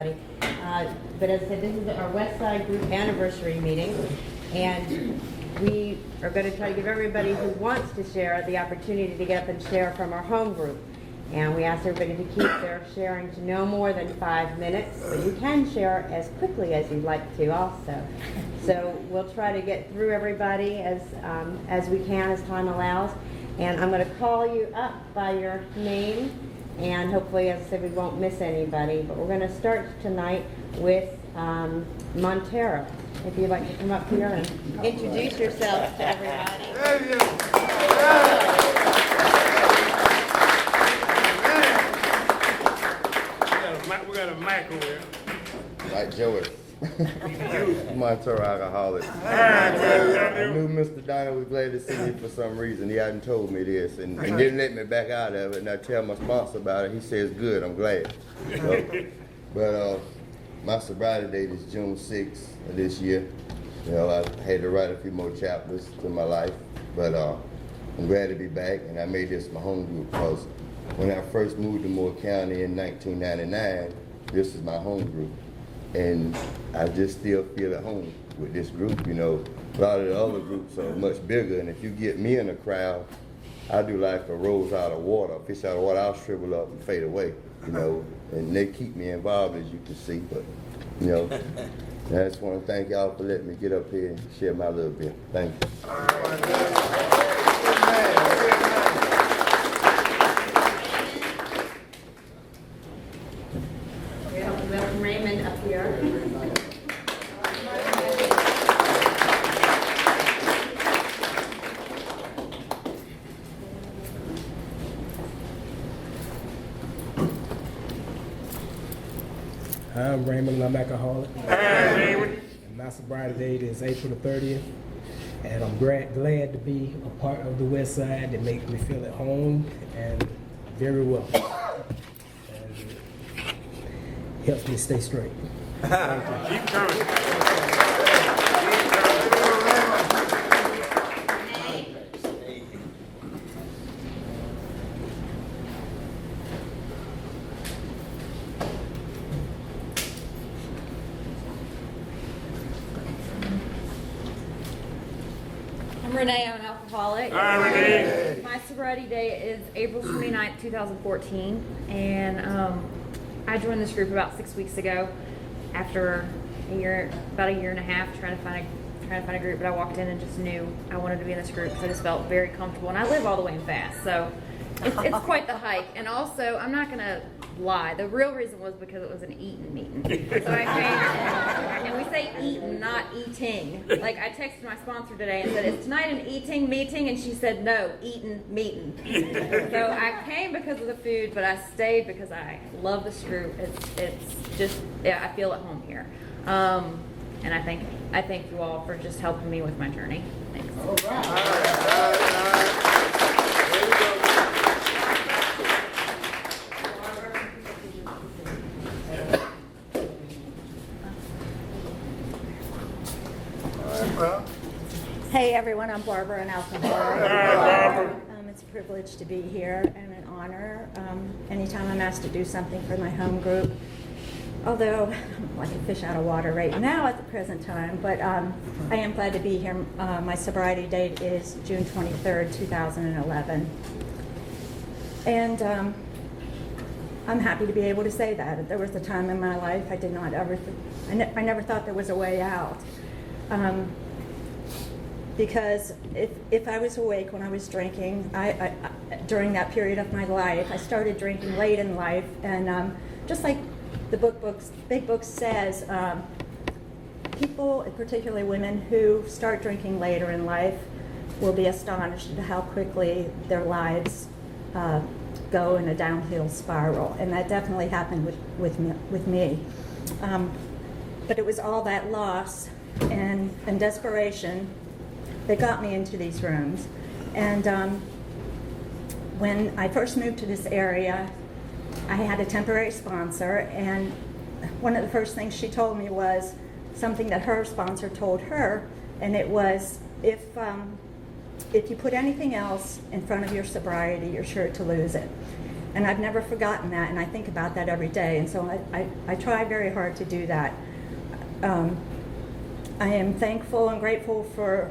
But as I said, this is our West Side Group anniversary meeting, and we are going to try to give everybody who wants to share the opportunity to get up and share from our home group. And we ask everybody to keep their sharing to no more than 5 minutes, but you can share as quickly as you'd like to also. So we'll try to get through everybody as we can, as time allows. And I'm going to call you up by your name, and hopefully, as I said, we won't miss anybody. But we're going to start tonight with Montero. If you'd like to come up here and introduce yourself to everybody. We got a mic over here. Like Joey. Montero alcoholic. I knew Mr. Donner was glad to see me for some reason. He hadn't told me this and didn't let me back out of it. And I tell my sponsor about it. He says, good, I'm glad. But my sobriety date is June 6th of this year. You know, I had to write a few more chapters to my life. But I'm glad to be back, and I made this my home group because when I first moved to Moore County in 1999, this is my home group. And I just still feel at home with this group. You know, a lot of the other groups are much bigger, and if you get me in a crowd, I do like a rose out of water, a fish out of water. I'll shrivel up and fade away, you know, and they keep me involved, as you can see. But, you know, I just want to thank y'all for letting me get up here and share my little bit. Thank you. Welcome Raymond up here. I'm Raymond, I'm alcoholic. And my sobriety date is April the 30th. And I'm glad to be a part of the West Side that makes me feel at home and very well. And it helps me stay straight. Thank you. Keep coming. I'm Renee, I'm an alcoholic. Hi, Renee. My sobriety date is April 29th, 2014, and I joined this group about 6 weeks ago after about a year and a half trying to find a group, but I walked in and just knew I wanted to be in this group because I just felt very comfortable, and I live all the way in Fast, so it's quite the hike. And also, I'm not going to lie, the real reason was because it was an eating meeting. So I came, and we say eating, not eating. Like, I texted my sponsor today and said, is tonight an eating meeting? And she said, no, eating meeting. So I came because of the food, but I stayed because I love this group. It's just, yeah, I feel at home here. And I thank you all for just helping me with my journey. Thanks. All right. Hey everyone, I'm Barbara, an alcoholic. Barbara. It's a privilege to be here and an honor. Anytime I'm asked to do something for my home group, although I'm like a fish out of water right now at the present time, but I am glad to be here. My sobriety date is June 23rd, 2011. And I'm happy to be able to say that. There was a time in my life I did not ever, I never thought there was a way out. Because if I was awake when I was drinking, I during that period of my life, I started drinking late in life, and just like the big book says, people, particularly women who start drinking later in life, will be astonished at how quickly their lives go in a downhill spiral, and that definitely happened with me. But it was all that loss and desperation that got me into these rooms. And when I first moved to this area, I had a temporary sponsor, and one of the first things she told me was something that her sponsor told her, and it was, if you put anything else in front of your sobriety, you're sure to lose it. And I've never forgotten that, and I think about that every day, and so I try very hard to do that. I am thankful and grateful for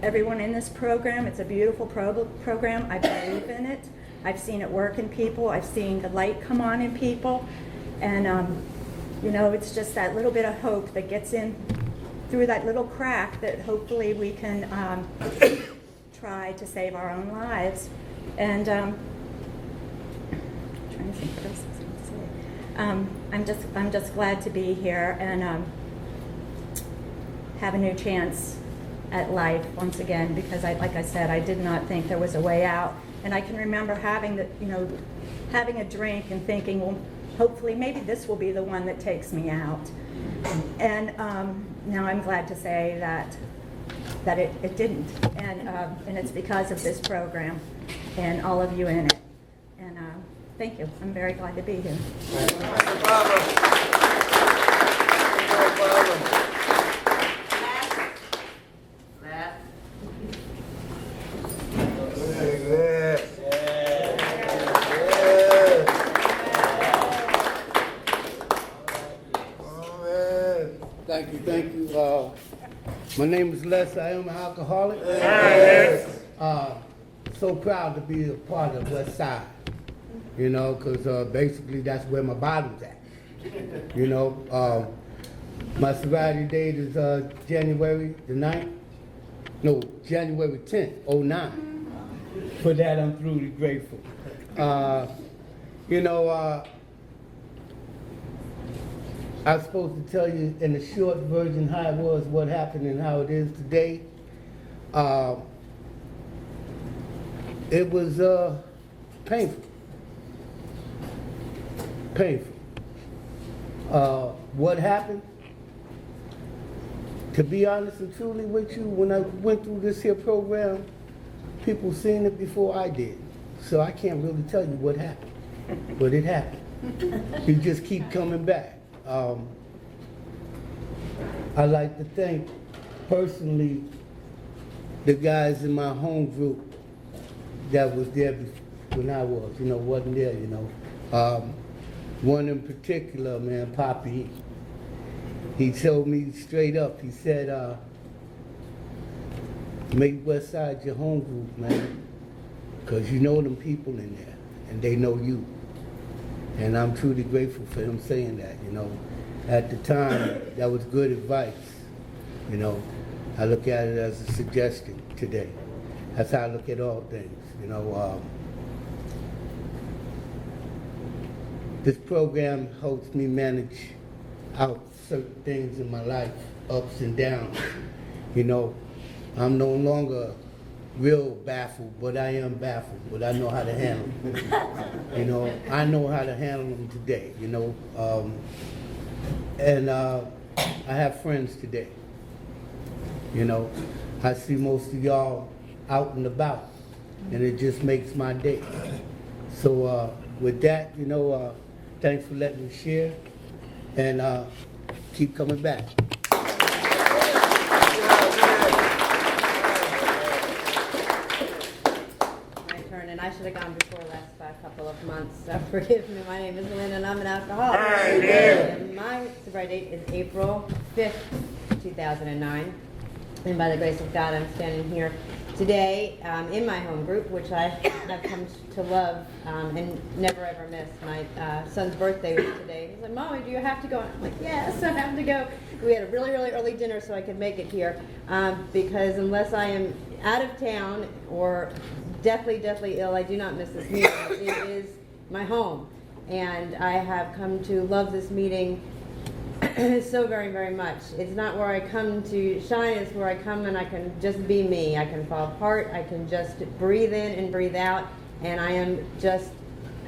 everyone in this program. It's a beautiful program. I believe in it. I've seen it work in people. I've seen the light come on in people. And, you know, it's just that little bit of hope that gets in through that little crack that hopefully we can try to save our own lives. And trying to think what else I was going to say. I'm just glad to be here and have a new chance at life once again, because like I said, I did not think there was a way out. And I can remember having a drink and thinking, well, hopefully maybe this will be the one that takes me out. And now I'm glad to say that it didn't. And it's because of this program and all of you in it. And thank you. I'm very glad to be here. Thank you. My name is Les. I am an alcoholic. So proud to be a part of West Side, you know, because basically that's where my body's at. You know, my sobriety date is January the 9th. No, January 10th, 09. For that, I'm truly grateful. You know, I was supposed to tell you in a short version how it was, what happened, and how it is today. It was painful. Painful. What happened? To be honest and truly with you, when I went through this here program, people seen it before I did. So I can't really tell you what happened, but it happened. You just keep coming back. I like to thank personally the guys in my home group that was there when I was, you know, wasn't there, you know. One in particular, man, Poppy, he told me straight up, he said, make West Side your home group, man, because you know them people in there, and they know you. And I'm truly grateful for him saying that, you know. At the time, that was good advice, you know. I look at it as a suggestion today. That's how I look at all things, you know. This program helps me manage out certain things in my life, ups and downs. You know, I'm no longer real baffled, but I am baffled, but I know how to handle them. You know, I know how to handle them today, you know. And I have friends today. You know, I see most of y'all out and about, and it just makes my day. So with that, you know, thanks for letting me share, and keep coming back. My turn, and I should have gone before last by a couple of months, so forgive me. My name is Lynn, and I'm an alcoholic. And my sobriety date is April 5th, 2009. And by the grace of God, I'm standing here today in my home group, which I have come to love and never ever miss. My son's birthday was today. He's like, Mommy, do you have to go? And I'm like, yes, I have to go. We had a really, really early dinner so I could make it here because unless I am out of town or deathly ill, I do not miss this meeting. It is my home. And I have come to love this meeting so very, very much. It's not where I come to shine, it's where I come and I can just be me. I can fall apart, I can just breathe in and breathe out, and I am just,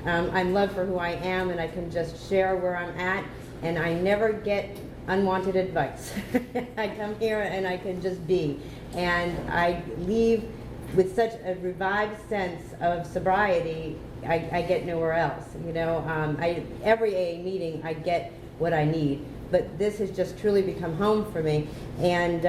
I'm loved for who I am, and I can just share where I'm at, and I never get unwanted advice. I come here and I can just be, and I leave with such a revived sense of sobriety. I get nowhere else, you know. Every AA meeting I get what I need. But this has just truly become home for me, and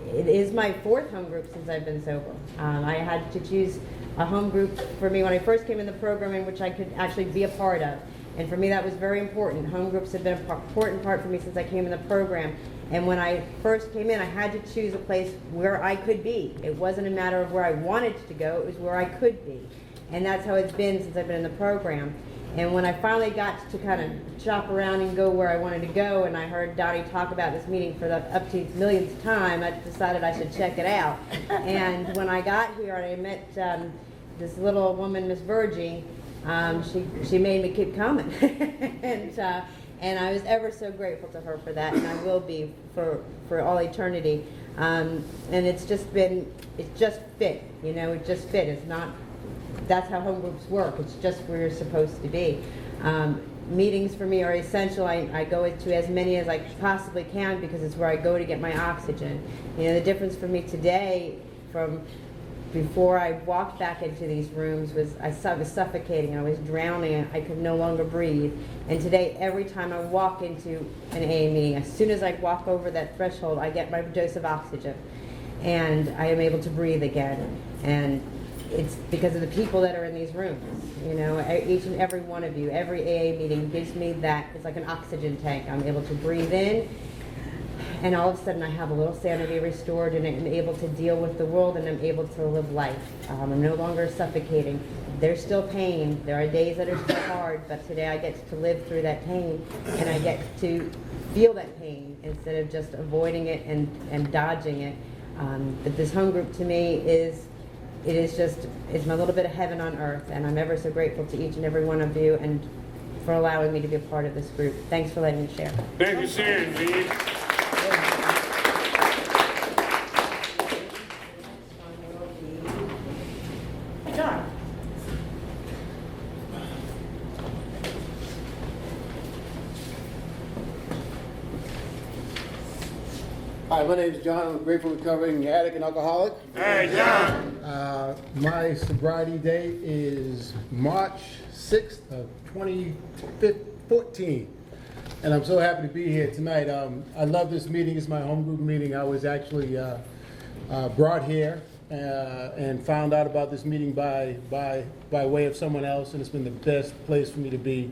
it is my fourth home group since I've been sober. I had to choose a home group for me when I first came in the program in which I could actually be a part of. And for me, that was very important. Home groups have been an important part for me since I came in the program. And when I first came in, I had to choose a place where I could be. It wasn't a matter of where I wanted to go, it was where I could be. And that's how it's been since I've been in the program. And when I finally got to kind of shop around and go where I wanted to go, and I heard Dottie talk about this meeting for the up to millionth time, I decided I should check it out. And when I got here, I met this little woman, Miss Virgie. She made me keep coming. And I was ever so grateful to her for that, and I will be for all eternity. And it's just fit, you know, it just fit. It's not, that's how home groups work. It's just where you're supposed to be. Meetings for me are essential. I go to as many as I possibly can because it's where I go to get my oxygen. You know, the difference for me today from before I walked back into these rooms was I was suffocating, I was drowning, I could no longer breathe. And today, every time I walk into an AA meeting, as soon as I walk over that threshold, I get my dose of oxygen. And I am able to breathe again. And it's because of the people that are in these rooms. You know, each and every one of you, every AA meeting gives me that. It's like an oxygen tank. I'm able to breathe in, and all of a sudden I have a little sanity restored, and I'm able to deal with the world, and I'm able to live life. I'm no longer suffocating. There's still pain. There are days that are still hard, but today I get to live through that pain, and I get to feel that pain instead of just avoiding it and dodging it. But this home group to me it's my little bit of heaven on earth, and I'm ever so grateful to each and every one of you and for allowing me to be a part of this group. Thanks for letting me share. Thank you, Sharon, G. John. Hi, my name is John. I'm a grateful recovering addict and alcoholic. Hey, John. My sobriety date is March 6th of 2014. And I'm so happy to be here tonight. I love this meeting. It's my home group meeting. I was actually brought here and found out about this meeting by way of someone else, and it's been the best place for me to be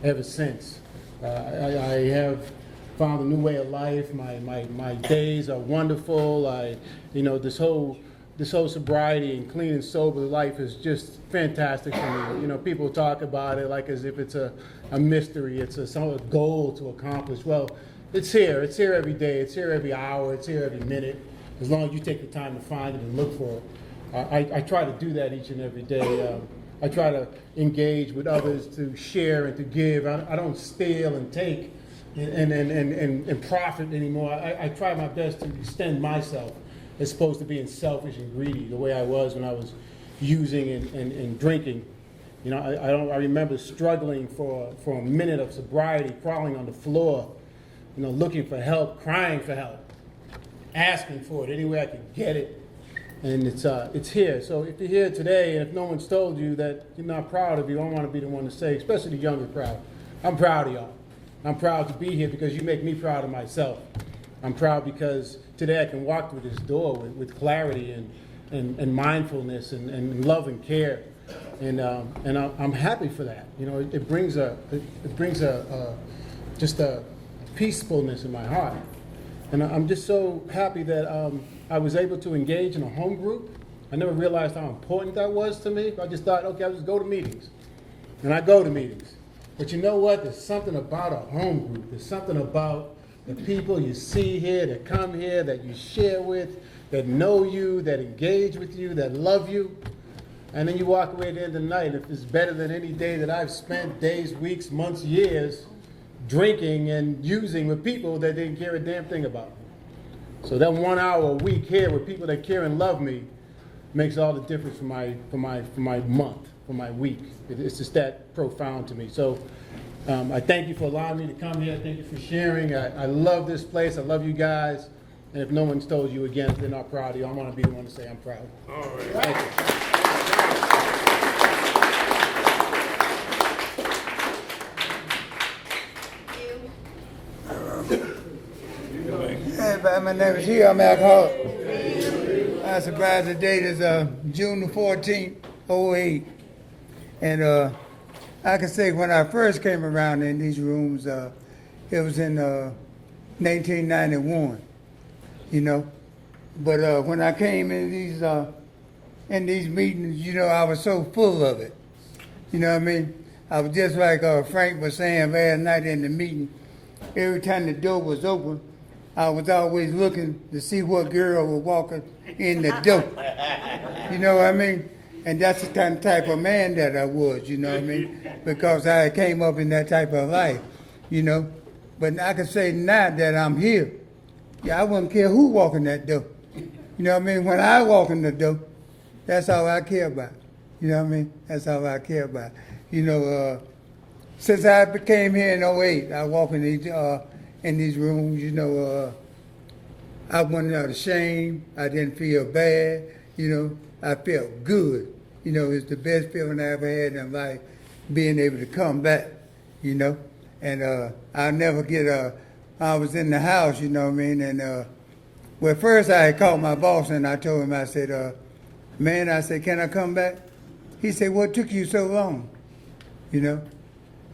ever since. I have found a new way of life. My days are wonderful. This whole sobriety and clean and sober life is just fantastic for me. You know, people talk about it like as if it's a mystery. It's a goal to accomplish. Well, it's here. It's here every day. It's here every hour. It's here every minute. As long as you take the time to find it and look for it. I try to do that each and every day. I try to engage with others, to share and to give. I don't steal and take and profit anymore. I try my best to extend myself as opposed to being selfish and greedy the way I was when I was using and drinking. You know, I remember struggling for a minute of sobriety, crawling on the floor, you know, looking for help, crying for help, asking for it any way I could get it. And it's here. So if you're here today, and if no one's told you that you're not proud of you, I want to be the one to say, especially the younger crowd, I'm proud of y'all. I'm proud to be here because you make me proud of myself. I'm proud because today I can walk through this door with clarity and mindfulness and love and care, and I'm happy for that. You know, it brings just a peacefulness in my heart, and I'm just so happy that I was able to engage in a home group. I never realized how important that was to me. I just thought, okay, I'll just go to meetings, and I go to meetings. But you know what? There's something about a home group. There's something about the people you see here, that come here, that you share with, that know you, that engage with you, that love you. And then you walk away at the end of the night. If it's better than any day that I've spent days, weeks, months, years drinking and using with people that didn't care a damn thing about me. So that 1 hour a week here with people that care and love me makes all the difference for my month, for my week. It's just that profound to me. So I thank you for allowing me to come here. Thank you for sharing. I love this place. I love you guys. And if no one's told you again, if they're not proud of you, I want to be the one to say I'm proud. All right. Thank you. Hey, everybody, my name is Hugh. I'm an alcoholic. My sobriety date is June the 14th, '08. And I can say when I first came around in these rooms, it was in 1991, you know. But when I came in these meetings, you know, I was so full of it. You know what I mean? I was just like Frank was saying last night in the meeting. Every time the door was open, I was always looking to see what girl was walking in the door. You know what I mean? And that's the kind of type of man that I was, you know what I mean? Because I came up in that type of life, you know. But I can say now that I'm here, yeah, I wouldn't care who walk in that door. You know what I mean? When I walk in the door, that's all I care about. You know what I mean? That's all I care about. You know, since I came here in '08, I walk in these rooms, you know, I wasn't ashamed. I didn't feel bad. You know, I felt good. You know, it's the best feeling I ever had in life, being able to come back, you know. And I'll never get, I was in the house, you know what I mean, and well, first I had called my boss and I told him, I said, man, I said, can I come back? He said, what took you so long? You know?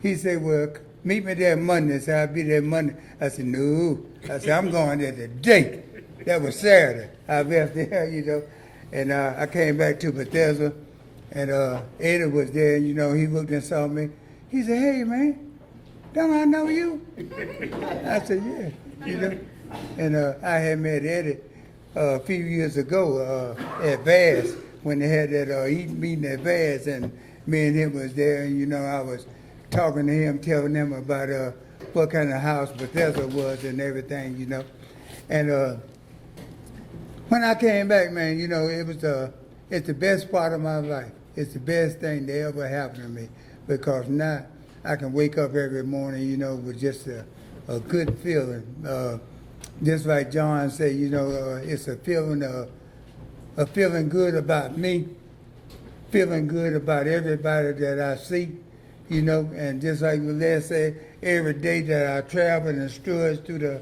He said, well, meet me there Monday. I said, I'll be there Monday. I said, no. I said, I'm going there today. That was Saturday. I left there, you know. And I came back to Bethesda, and Eddie was there, you know. He looked and saw me. He said, hey, man, don't I know you? I said, yeah, you know. And I had met Eddie a few years ago at Bass, when they had that eating meeting at Bass, and me and him was there, and, you know, I was talking to him, telling him about what kind of house Bethesda was and everything, you know. And when I came back, man, you know, it's the best part of my life. It's the best thing that ever happened to me, because now I can wake up every morning, you know, with just a good feeling. Just like John said, you know, it's a feeling good about me, feeling good about everybody that I see, you know. And just like Les said, every day that I travel and strudge through the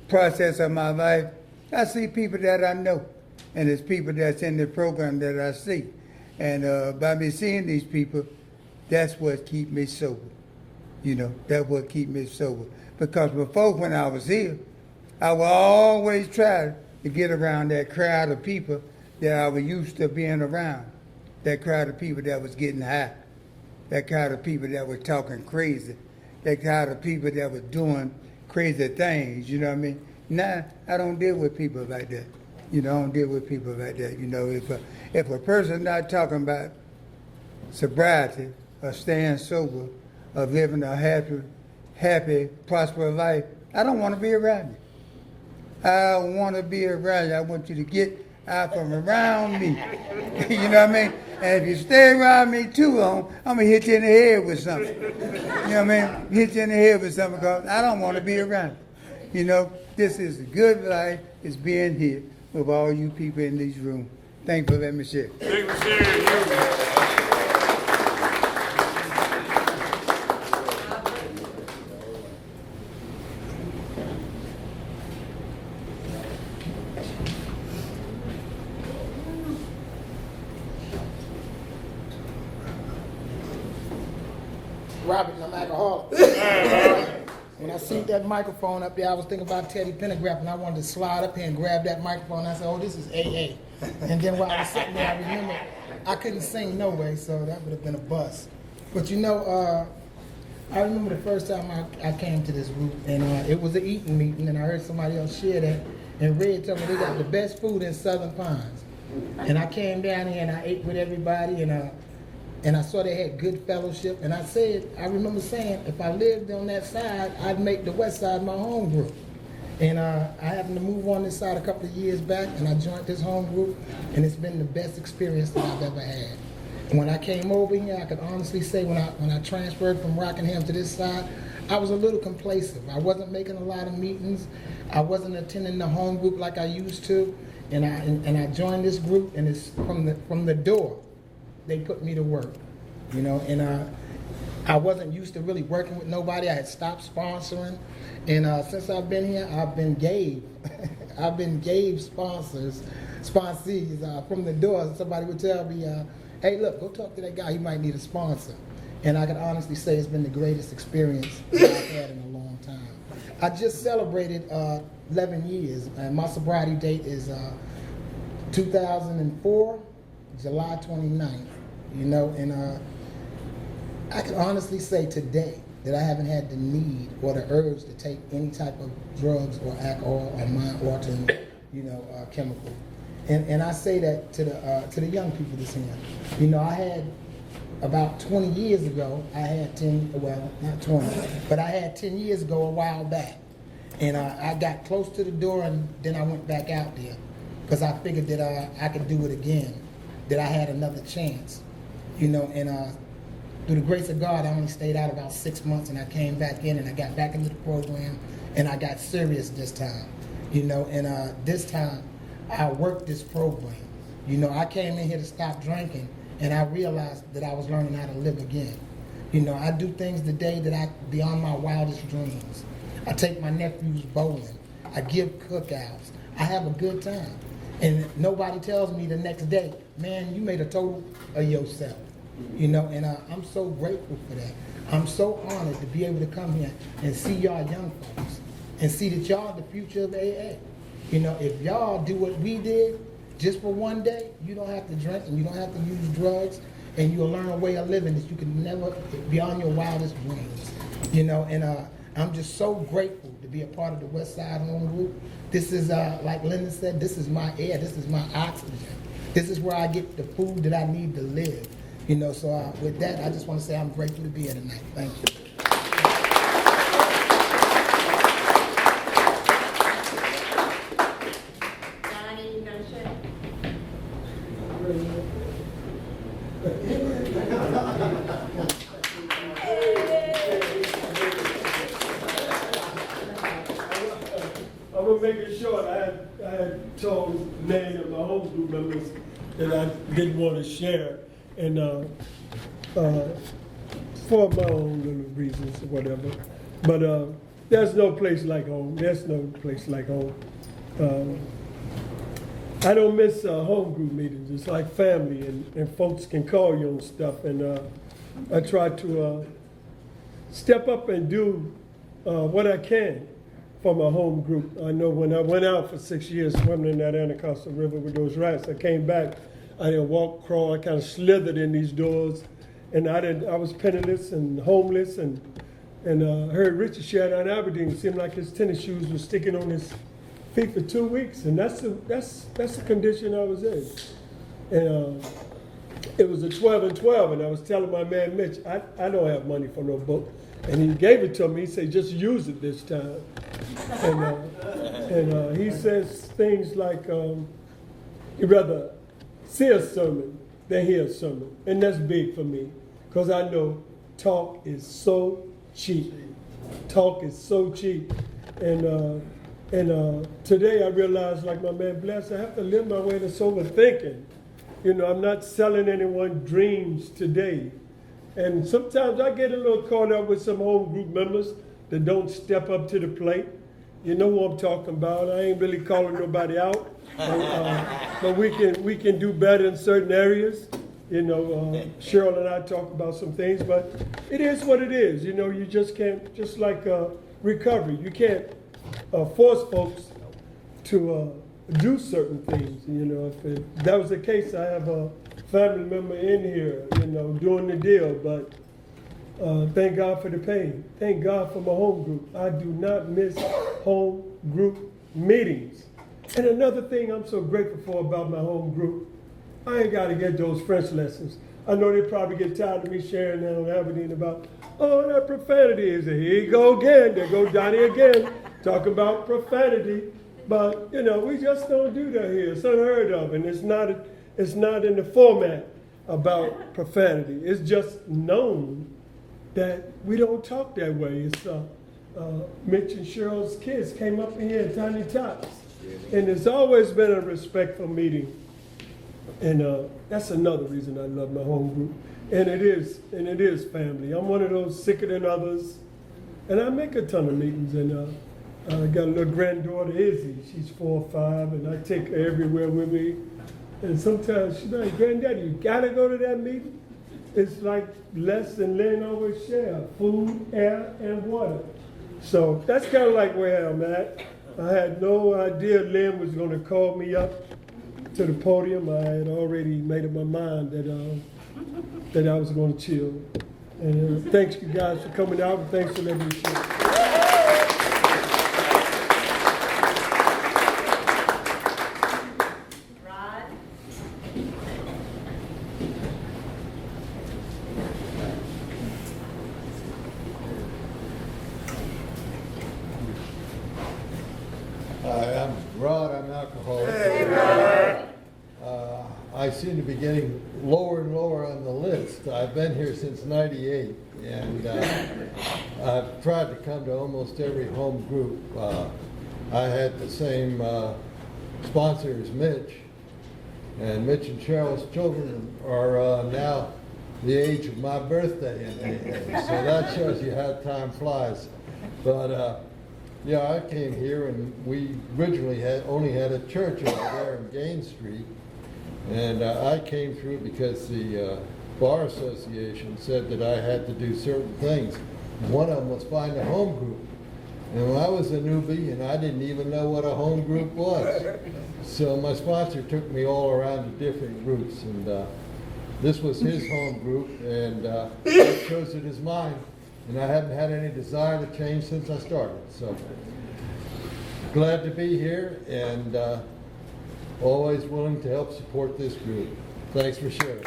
process of my life, I see people that I know, and it's people that's in the program that I see. And by me seeing these people, that's what keep me sober. You know, that's what keep me sober. Because before, when I was here, I would always try to get around that crowd of people that I was used to being around. That crowd of people that was getting high. That crowd of people that were talking crazy. That crowd of people that were doing crazy things, you know what I mean? Now, I don't deal with people like that. You know, I don't deal with people like that. You know, if a person's not talking about sobriety or staying sober or living a happy, prosperous life, I don't want to be around you. I want to be around you. I want you to get out from around me. You know what I mean? And if you stay around me too long, I'm going to hit you in the head with something. You know what I mean? Hit you in the head with something, because I don't want to be around you. You know, this is a good life, is being here with all you people in this room. Thank you for letting me share. Thank you for sharing. Robert, I'm alcoholic. When I seen that microphone up there, I was thinking about Teddy Pendergrass, and I wanted to slide up here and grab that microphone. I said, oh, this is AA. And then while I was sitting there, I remember I couldn't sing no way, so that would have been a bust. But you know, I remember the first time I came to this group, and it was an eating meeting, and I heard somebody else share that, and Red told me they got the best food in Southern Pines. And I came down here and I ate with everybody, and I saw they had good fellowship, and I remember saying, if I lived on that side, I'd make the west side my home group. And I happened to move on this side a couple of years back, and I joined this home group, and it's been the best experience that I've ever had. And when I came over here, I could honestly say when I transferred from Rockingham to this side, I was a little complacent. I wasn't making a lot of meetings. I wasn't attending the home group like I used to, and I joined this group, and it's from the door. They put me to work, you know, and I wasn't used to really working with nobody. I had stopped sponsoring, and since I've been here, I've been gave sponsees from the door. Somebody would tell me, hey, look, go talk to that guy. He might need a sponsor. And I can honestly say it's been the greatest experience that I've had in a long time. I just celebrated 11 years, and my sobriety date is 2004, July 29th. You know, and I can honestly say today that I haven't had the need or the urge to take any type of drugs or alcohol or mind-altering, chemical. And I say that to the young people that's here. You know, I had about 20 years ago, I had 10, well, not 20, but I had 10 years ago a while back. And I got close to the door and then I went back out there because I figured that I could do it again, that I had another chance. You know, and through the grace of God, I only stayed out about 6 months and I came back in and I got back into the program and I got serious this time. You know, and this time I worked this program. You know, I came in here to stop drinking and I realized that I was learning how to live again. You know, I do things today that beyond my wildest dreams. I take my nephews bowling. I give cookouts. I have a good time. And nobody tells me the next day, man, you made a total of yourself. You know, and I'm so grateful for that. I'm so honored to be able to come here and see y'all young folks and see that y'all the future of AA. You know, if y'all do what we did, just for one day, you don't have to drink and you don't have to use drugs, and you'll learn a way of living that you can never, beyond your wildest dreams. You know, and I'm just so grateful to be a part of the West Side Home Group. This is, like Linda said, this is my air, this is my oxygen. This is where I get the food that I need to live. You know, so with that, I just want to say I'm grateful to be here tonight. Thank you. I'm gonna make it short. I had told many of my home group members that I didn't want to share, and for my own little reasons or whatever. But there's no place like home. There's no place like home. I don't miss home group meetings. It's like family, and folks can call you on stuff. And I try to step up and do what I can for my home group. I know when I went out for 6 years swimming in that Anacostia River with those rats, I came back, I didn't walk, crawl, I kind of slithered in these doors, and I was penniless and homeless, and heard Richard share down in Aberdeen. It seemed like his tennis shoes were sticking on his feet for 2 weeks, and that's the condition I was in. And it was a 12 and 12, and I was telling my man Mitch, I don't have money for no book. And he gave it to me. He said, just use it this time. And he says things like, he'd rather see a sermon than hear a sermon. And that's big for me, because I know talk is so cheap. Talk is so cheap. And today I realized, like my man Bless, I have to live my way to sober thinking. You know, I'm not selling anyone dreams today. And sometimes I get a little caught up with some home group members that don't step up to the plate. You know what I'm talking about. I ain't really calling nobody out. But we can do better in certain areas. You know, Cheryl and I talk about some things, but it is what it is. You know, you just can't, just like recovery, you can't force folks to do certain things. You know, if that was the case, I have a family member in here, you know, doing the deal, but thank God for the pain. Thank God for my home group. I do not miss home group meetings. And another thing I'm so grateful for about my home group, I ain't got to get those French lessons. I know they probably get tired of me sharing that on Aberdeen about, oh, that profanity is here you go again. There go Donnie again, talking about profanity. But, you know, we just don't do that here. It's unheard of, and it's not in the format about profanity. It's just known that we don't talk that way. It's Mitch and Cheryl's kids came up in here, Tiny Tots, and it's always been a respectful meeting. And that's another reason I love my home group. And it is family. I'm one of those sicker than others, and I make a ton of meetings. And I got a little granddaughter, Izzy. She's 4 or 5, and I take her everywhere with me. And sometimes she's like, Granddaddy, you gotta go to that meeting. It's like less than Lynn always share, food, air, and water. So that's kind of like where I'm at. I had no idea Lynn was gonna call me up to the podium. I had already made up my mind that I was gonna chill. And thanks you guys for coming out, and thanks for letting me share. Hi, I'm Rod, I'm alcoholic. I seem to be getting lower and lower on the list. I've been here since '98, and I've tried to come to almost every home group. I had the same sponsor as Mitch, and Mitch and Cheryl's children are now the age of my birthday, so that shows you how time flies. But yeah, I came here, and we originally only had a church over there in Gaines Street, and I came through because the Bar Association said that I had to do certain things. One of them was find a home group. And when I was a newbie, and I didn't even know what a home group was. So my sponsor took me all around to different groups, and this was his home group, and I chose it as mine. And I haven't had any desire to change since I started. So glad to be here, and always willing to help support this group. Thanks for sharing.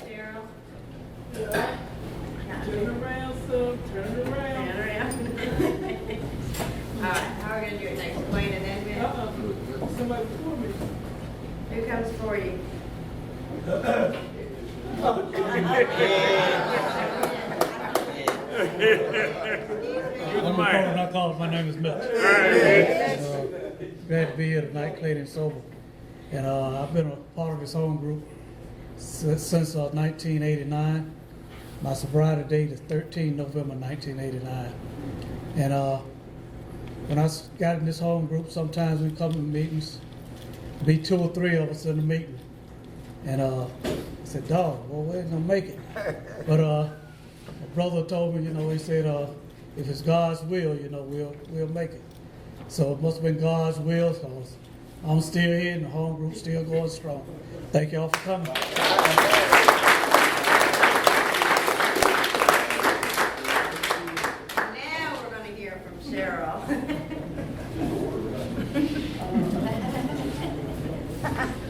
Cheryl? Turn around, son, turn around. Turn around. All right, how are we gonna do it next? Wayne and then Vince? Somebody before me. Who comes for you? I'm recording, I call it, my name is Mitch. Glad to be here tonight, clean and sober. And I've been a part of this home group since 1989. My sobriety date is 13 November 1989. And when I got in this home group, sometimes we come to meetings, be 2 or 3 of us in the meeting. And I said, dog, well, we ain't gonna make it. But my brother told me, he said, if it's God's will, we'll make it. So it must have been God's will, because I'm still here and the home group's still going strong. Thank y'all for coming. Now we're gonna hear from Cheryl.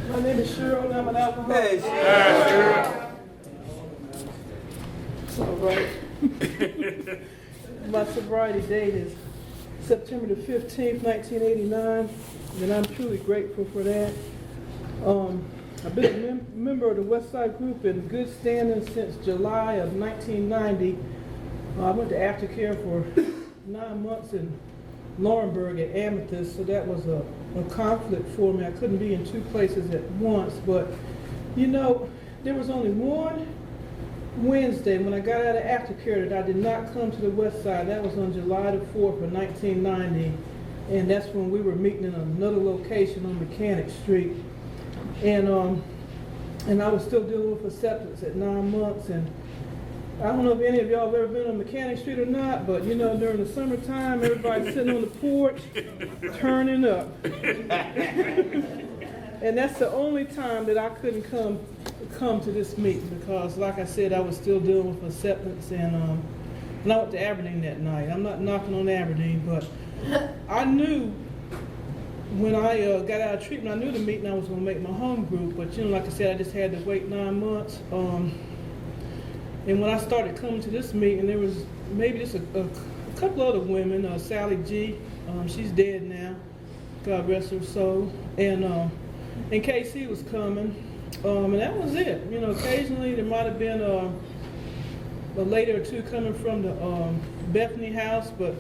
My name is Cheryl, and I'm an alcoholic. Hey, Cheryl. It's all right. My sobriety date is September the 15th, 1989, and I'm truly grateful for that. I've been a member of the West Side Group in good standing since July of 1990. I went to aftercare for 9 months in Laurinburg at Amethyst, so that was a conflict for me. I couldn't be in 2 places at once, but there was only one Wednesday when I got out of aftercare that I did not come to the West Side. That was on July the 4th of 1990, and that's when we were meeting in another location on Mechanic Street. And I was still dealing with acceptance at 9 months, and I don't know if any of y'all have ever been on Mechanic Street or not, but during the summertime, everybody's sitting on the porch, turning up. And that's the only time that I couldn't come to this meeting, because like I said, I was still dealing with acceptance, and I went to Aberdeen that night. I'm not knocking on Aberdeen, but I knew when I got out of treatment, I knew the meeting I was going to make my home group, but like I said, I just had to wait 9 months. And when I started coming to this meeting, there was maybe just a couple other women, Sally G, she's dead now, God rest her soul, and KC was coming, and that was it. Occasionally there might have been a lady or two coming from the Bethany house, but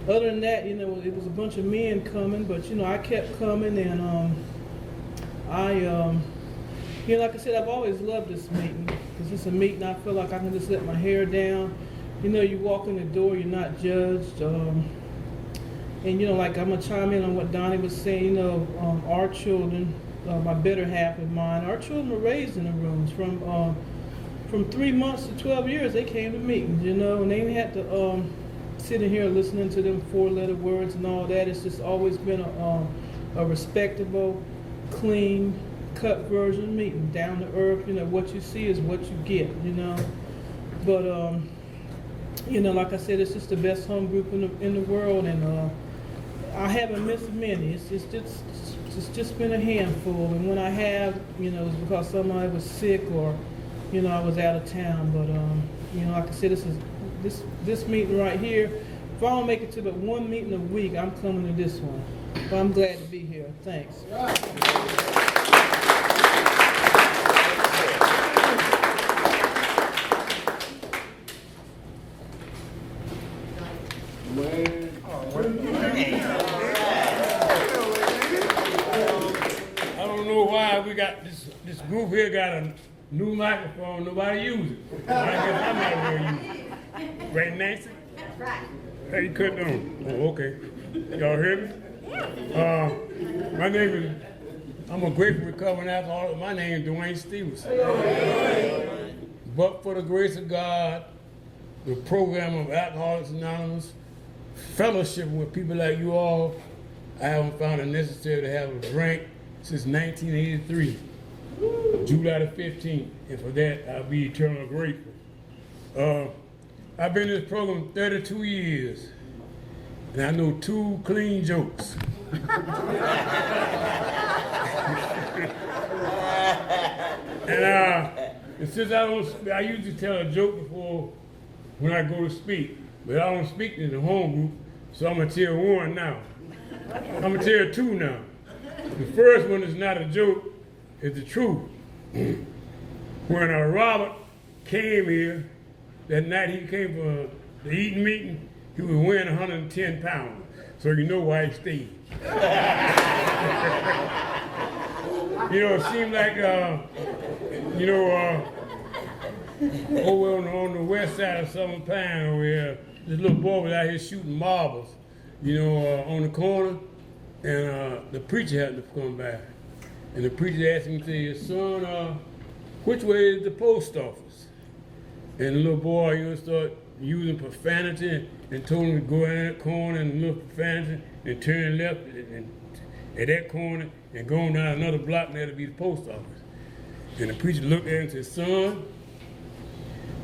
other than that, it was a bunch of men coming, but I kept coming, and like I said, I've always loved this meeting, because it's a meeting I feel like I can just let my hair down. You walk in the door, you're not judged. And like I'm gonna chime in on what Donnie was saying. Our children, my better half of mine, our children were raised in the rooms from 3 months to 12 years. They came to meetings, and they had to sitting here listening to them 4-letter words and all that. It's just always been a respectable, clean, cut version meeting, down to earth. What you see is what you get. But like I said, it's just the best home group in the world, and I haven't missed many. It's just been a handful, and when I have, it's because somebody was sick or, I was out of town. But like I said, this meeting right here. If I don't make it to but one meeting a week, I'm coming to this one. But I'm glad to be here. Thanks. I don't know why we got this group here got a new microphone. Nobody uses it. I guess I'm not going to use it. Right, Nancy? That's right. How you cut on? Oh, okay. Y'all hear me? Yeah. My name is, I'm a grateful recovering alcoholic. My name is Dwayne Stevens. But for the grace of God, the program of Alcoholics Anonymous, fellowship with people like you all, I haven't found it necessary to have a drink since 1983, July the 15th, and for that I'll be eternally grateful. I've been in this program 32 years, and I know 2 clean jokes. And since I usually tell a joke before when I go to speak, but I don't speak in the home group, so I'm gonna tell one now. I'm gonna tell 2 now. The first one is not a joke, it's the truth. When Robert came here, that night he came for the eating meeting, he was weighing 110 pounds. So you know why he stayed. It seemed like, over on the west side of Southern Pine over here, this little boy was out here shooting marbles, on the corner, and the preacher happened to come by. And the preacher asked him, he said, son, which way is the post office? And the little boy, started using profanity and told him to go in that corner and look profanity and turn left and at that corner and go down another block and that'll be the post office. And the preacher looked at him and said, son,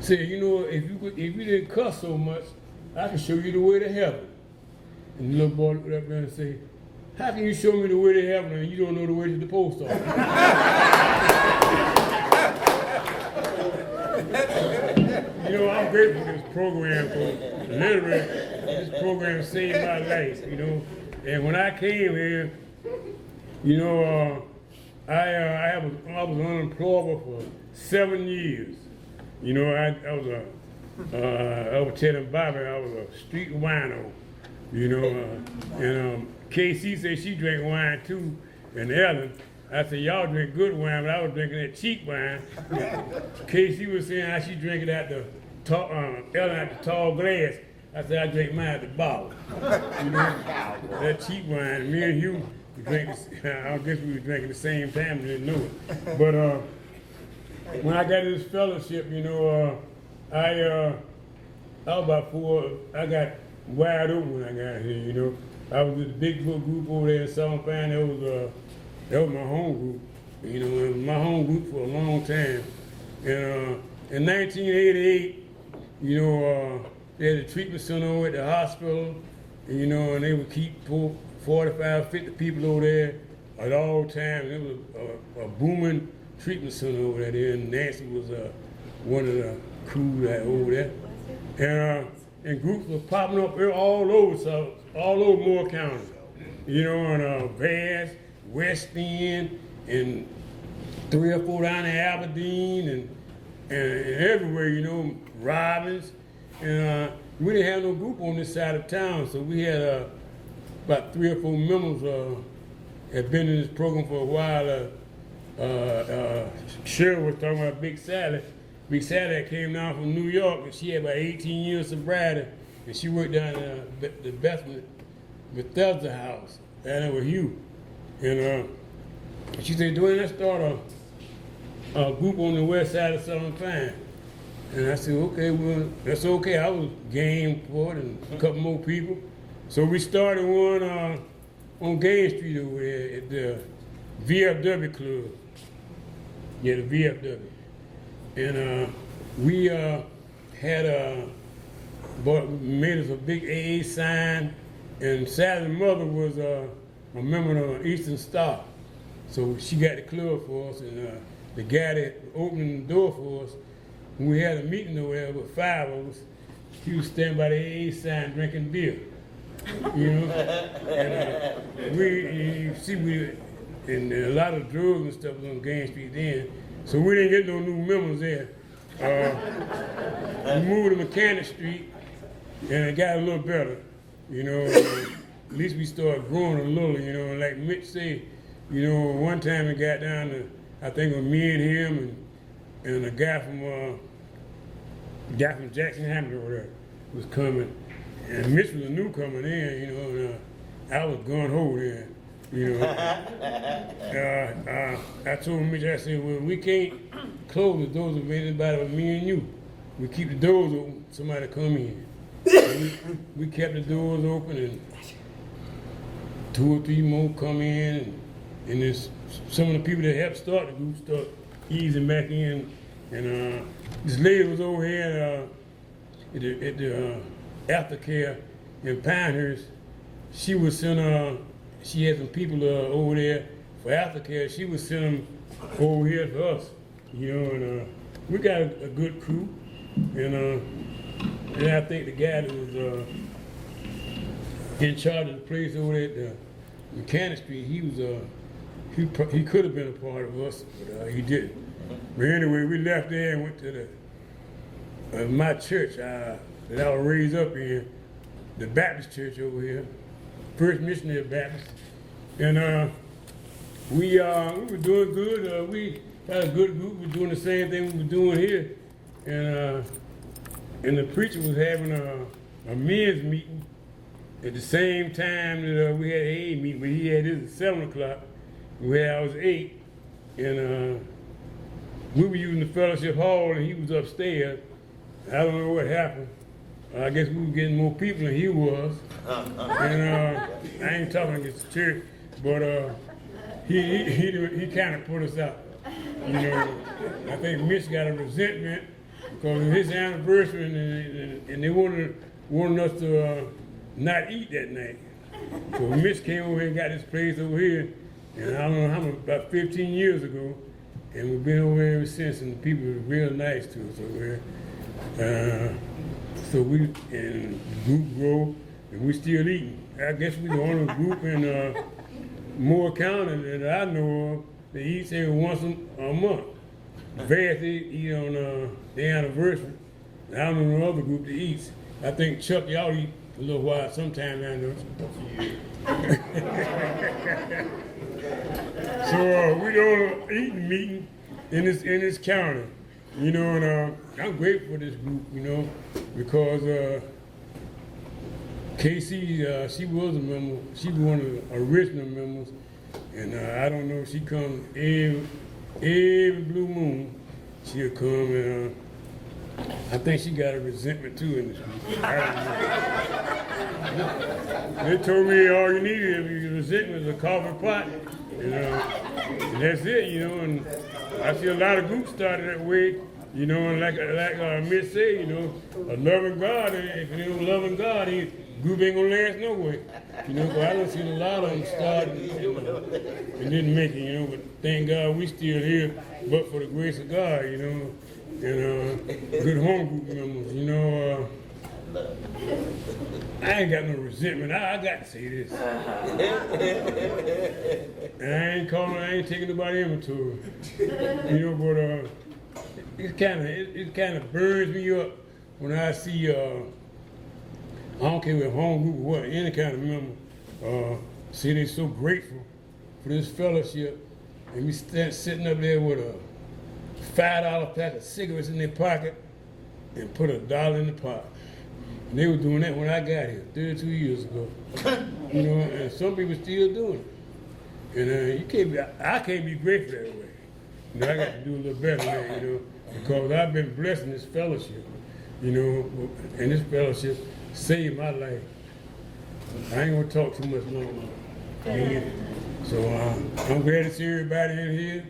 said, if you didn't cuss so much, I can show you the way to heaven. And the little boy looked up there and said, how can you show me the way to heaven and you don't know the way to the post office? I'm grateful for this program, for literally, this program saved my life, And when I came here, I was unemployable for 7 years. I was telling Bobby I was a street wino, and KC said she drank wine too, and Ellen. I said, y'all drink good wine, but I was drinking that cheap wine. KC was saying how she drank it at the Ellen at the tall glass. I said, I drink mine at the bottle. That cheap wine. Me and Hugh, I guess we were drinking the same time and didn't know it. But when I got this fellowship, I was about 4, I got wide open when I got here, I was with the big book group over there in Southern Pine. That was my home group. It was my home group for a long time. And in 1988, they had a treatment center over at the hospital, and they would keep 45, 50 people over there at all times. It was a booming treatment center over there, and Nancy was one of the crew that over there. And groups were popping up all over Moore County, in Bass, West End, and 3 or 4 down in Aberdeen, and everywhere, Robbins. And we didn't have no group on this side of town, so we had about 3 or 4 members had been in this program for a while. Cheryl was talking about Big Sally. Big Sally came down from New York, and she had about 18 years sobriety, and she worked down in the investment Bethesda House, and with Hugh. And she said, Dwayne, let's start a group on the west side of Southern Pine. And I said, okay, well, that's okay. I was game for it and a couple more people. So we started one on Gaines Street over there at the VFW Club. Yeah, the VFW. And we made us a big AA sign, and Sally's mother was a member of Eastern Star. So she got the club for us, and the guy that opened the door for us, when we had a meeting over there with 5 of us, he was standing by the AA sign drinking beer. You know? And and a lot of drugs and stuff was on Gaines Street then, so we didn't get no new members there. We moved to Mechanic Street, and it got a little better. You know, at least we started growing a little, you know, like Mitch said, you know, one time it got down to, I think it was me and him and a guy from Jackson Hamilton over there was coming. And Mitch was a newcomer then, you know, and I was gung-ho then, you know. I told Mitch, I said, well, we can't close the doors of anybody but me and you. We keep the doors open, somebody come in. We kept the doors open, and 2 or 3 more come in, and there's some of the people that helped start the group start easing back in. And this lady was over here at the aftercare in Pinehurst. She was sending, she had some people over there for aftercare. She was sending them over here to us, you know, and we got a good crew. And I think the guy that was in charge of the place over there at the Mechanic Street, he could have been a part of us, but he didn't. But anyway, we left there and went to my church that I was raised up in, the Baptist church over here, First Missionary Baptist. And we were doing good. We had a good group. We were doing the same thing we were doing here. And the preacher was having a men's meeting at the same time that we had an AA meeting, but he had his at 7 o'clock, where I was 8. And we were using the fellowship hall, and he was upstairs. I don't know what happened. I guess we were getting more people than he was. And I ain't talking against the church, but he kind of put us out. You know, I think Mitch got a resentment because of his anniversary, and they wanted us to not eat that night. So Mitch came over here and got this place over here, and I don't know how much, about 15 years ago, and we've been over here ever since, and people were real nice to us over here. So and the group grow, and we still eating. I guess we the only group in Moore County that I know of that eats every once a month. Vast they eat on their anniversary. I don't know no other group that eats. I think Chuck, y'all eat a little while sometime, I know. So we don't eat meeting in this county, you know, and I'm grateful for this group, you know, because Casey, she was a member. She was one of the original members, and I don't know if she comes every blue moon. She'll come, and I think she got a resentment too in this group. I don't know. They told me all you needed is resentment is a coffee pot, you know, and that's it, you know. And I see a lot of groups started that way, you know, and like Miss say, you know, a loving God. If you don't loving God, group ain't gonna last no way. You know, 'cause I done seen a lot of them start and didn't make it, you know, but thank God we still here, but for the grace of God, you know, and good home group members, you know. I ain't got no resentment. I got to say this. And I ain't taking nobody inventory. You know, but it kind of burns me up when I see I don't care what home group or what, any kind of member, see they so grateful for this fellowship, and we sitting up there with a $5 pack of cigarettes in their pocket and put $1 in the pot. And they were doing that when I got here, 32 years ago. You know, and some people still doing it. And you can't be, I can't be grateful that way. You know, I got to do a little better than that, you know, because I've been blessed in this fellowship, you know, and this fellowship saved my life. I ain't gonna talk too much longer. So I'm glad to see everybody in here,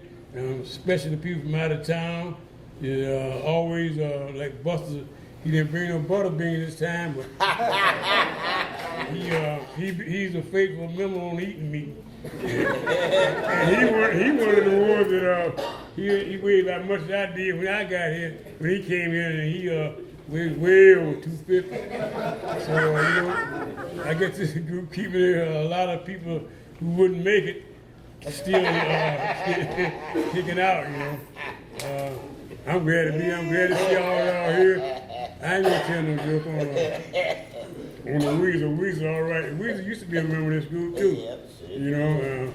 especially the people from out of town. Always like Buster, he didn't bring no butter bean this time, but he's a faithful member on eating meat. And he one of the ones that he weighed about much as I did when I got here. When he came here, and he weighed way over 250. So you know, I guess this group keeping a lot of people who wouldn't make it still kicking out. You know, I'm glad to see all y'all here. I ain't gonna tell no joke on the Weezer. Weezer, all right. Weezer used to be a member of this group too. You know,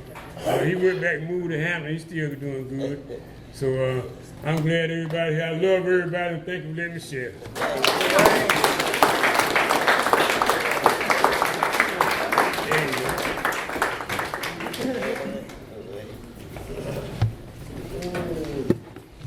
he went back and moved to Hampton. He's still doing good. So I'm glad everybody here. I love everybody, and thank you for letting me share.